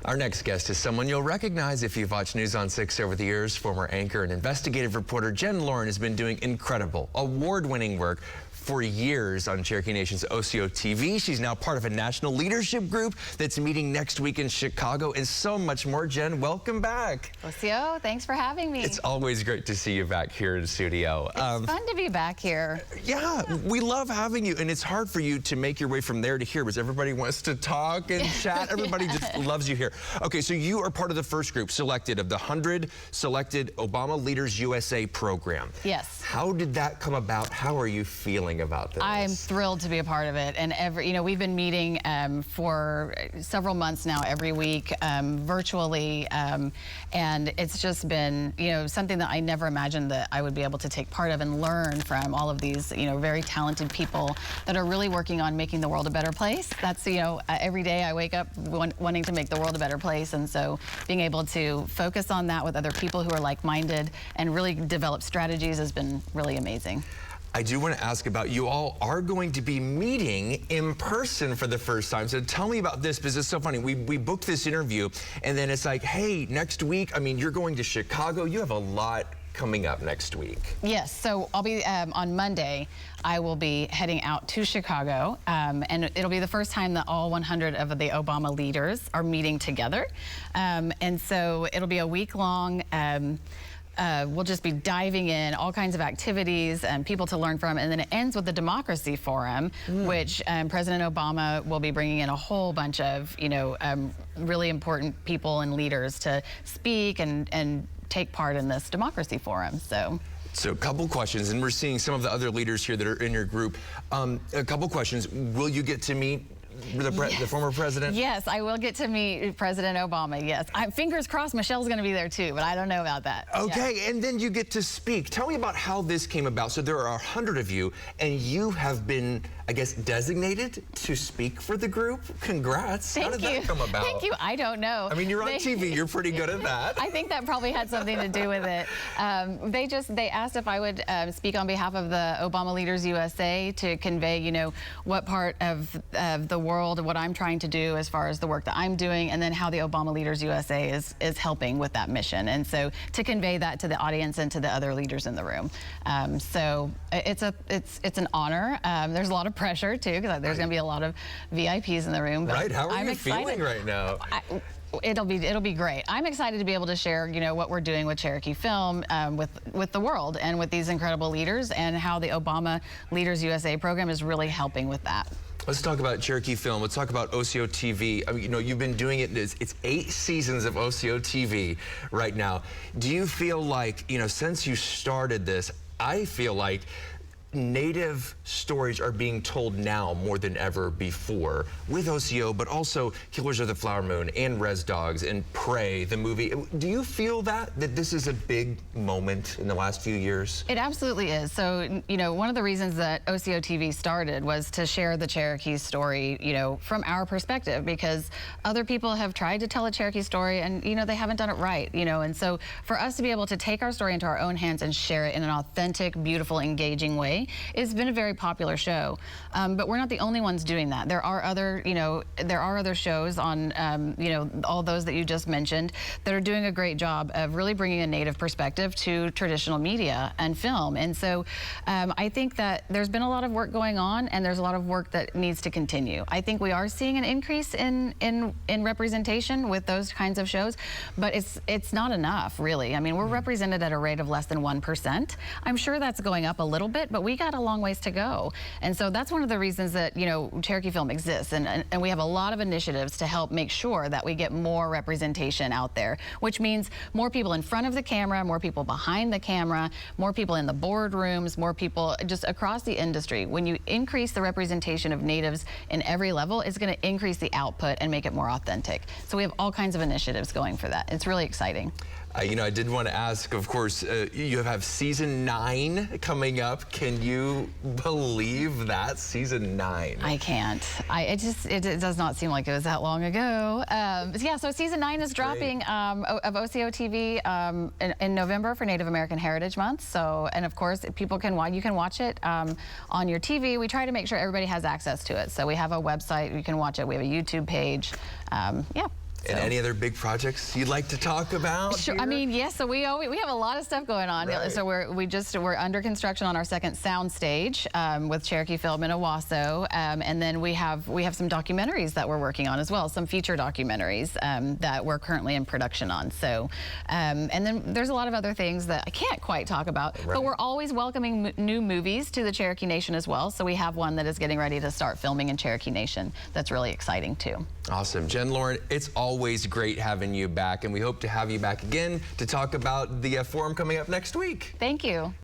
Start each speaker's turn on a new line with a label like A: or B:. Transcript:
A: Our next guest is someone you'll recognize if you've watched News on 6 over the years. Former anchor and investigative reporter Jen Loren has been doing incredible, award-winning work for years on Cherokee Nation's OsiyoTV. She's now part of a national leadership group that's meeting next week in Chicago, and so much more. Jen, welcome back.
B: Osio, thanks for having me.
A: It's always great to see you back here in the studio.
B: It's fun to be back here.
A: Yeah, we love having you, and it's hard for you to make your way from there to here because everybody wants to talk and chat. Everybody just loves you here. Okay, so you are part of the first group selected of the 100 selected Obama Leaders USA program.
B: Yes.
A: How did that come about? How are you feeling about this?
B: I'm thrilled to be a part of it, and we've been meeting for several months now, every week, virtually, and it's just been, something that I never imagined that I would be able to take part of and learn from all of these, very talented people that are really working on making the world a better place. That's, every day I wake up wanting to make the world a better place, and so being able to focus on that with other people who are like-minded and really develop strategies has been really amazing.
A: I do want to ask about, you all are going to be meeting in person for the first time. So tell me about this, because it's so funny. We booked this interview, and then it's like, hey, next week, you're going to Chicago. You have a lot coming up next week.
B: Yes, so I'll be, on Monday, I will be heading out to Chicago, and it'll be the first time that all 100 of the Obama leaders are meeting together. And so it'll be a week-long, we'll just be diving in, all kinds of activities and people to learn from, and then it ends with the Democracy Forum, which President Obama will be bringing in a whole bunch of, really important people and leaders to speak and take part in this Democracy Forum. So
A: a couple questions, and we're seeing some of the other leaders here that are in your group. A couple questions. Will you get to meet the former president?
B: Yes, I will get to meet President Obama, yes. Fingers crossed Michelle's going to be there too, but I don't know about that.
A: Okay,
B: yeah.
A: And then you get to speak. Tell me about how this came about. So there are 100 of you, and you have been, I guess, designated to speak for the group. Congrats.
B: Thank
A: how did
B: you.
A: that come about?
B: Thank you. I don't know.
A: You're on TV. You're pretty good at that.
B: I think that probably had something to do with it. They asked if I would speak on behalf of the Obama Leaders USA to convey, what part of the world, what I'm trying to do as far as the work that I'm doing, and then how the Obama Leaders USA is helping with that mission. And so to convey that to the audience and to the other leaders in the room. So it's an honor. There's a lot of pressure too, because there's going to be a lot of VIPs in the room. But
A: right. How are you
B: excited.
A: feeling right now?
B: It'll be great. I'm excited to be able to share, what we're doing with Cherokee Film with the world and with these incredible leaders, and how the Obama Leaders USA program is really helping with that.
A: Let's talk about Cherokee Film. Let's talk about OsiyoTV. You've been doing it. It's 8 seasons of OsiyoTV right now. Do you feel like, since you started this, I feel like Native stories are being told now more than ever before with Osiyo, but also Killers of the Flower Moon and Res Dogs and Prey, the movie. Do you feel that this is a big moment in the last few years?
B: It absolutely is. So, one of the reasons that OsiyoTV started was to share the Cherokee story, from our perspective, because other people have tried to tell a Cherokee story and, they haven't done it right, and so for us to be able to take our story into our own hands and share it in an authentic, beautiful, engaging way, it's been a very popular show, but we're not the only ones doing that. There are other, other shows on, all those that you just mentioned that are doing a great job of really bringing a Native perspective to traditional media and film. And so I think that there's been a lot of work going on, and there's a lot of work that needs to continue. I think we are seeing an increase in representation with those kinds of shows, but it's not enough, really. We're represented at a rate of less than 1%. I'm sure that's going up a little bit, but we got a long ways to go. And so that's one of the reasons that, Cherokee Film exists. And we have a lot of initiatives to help make sure that we get more representation out there, which means more people in front of the camera, more people behind the camera, more people in the boardrooms, more people just across the industry. When you increase the representation of Natives in every level, it's going to increase the output and make it more authentic. So we have all kinds of initiatives going for that. It's really exciting.
A: I did want to ask, of course, you have season 9 coming up. Can you believe that? Season 9.
B: I can't. It does not seem like it was that long ago. Yeah, so season 9 is dropping of OsiyoTV in November for Native American Heritage Month. So, and of course, you can watch it on your TV. We try to make sure everybody has access to it. So we have a website, you can watch it. We have a YouTube page. Yeah.
A: And any other big projects you'd like to talk about?
B: Sure.
A: Here?
B: I mean, yes. So we have a lot of stuff going on.
A: Right.
B: So we're under construction on our second sound stage with Cherokee Film in Owasso, and then we have some documentaries that we're working on as well, some feature documentaries that we're currently in production on. So, and then there's a lot of other things that I can't quite talk about,
A: right.
B: but we're always welcoming new movies to the Cherokee Nation as well. So we have one that is getting ready to start filming in Cherokee Nation. That's really exciting too.
A: Awesome. Jen Loren, it's always great having you back, and we hope to have you back again to talk about the forum coming up next week.
B: Thank you.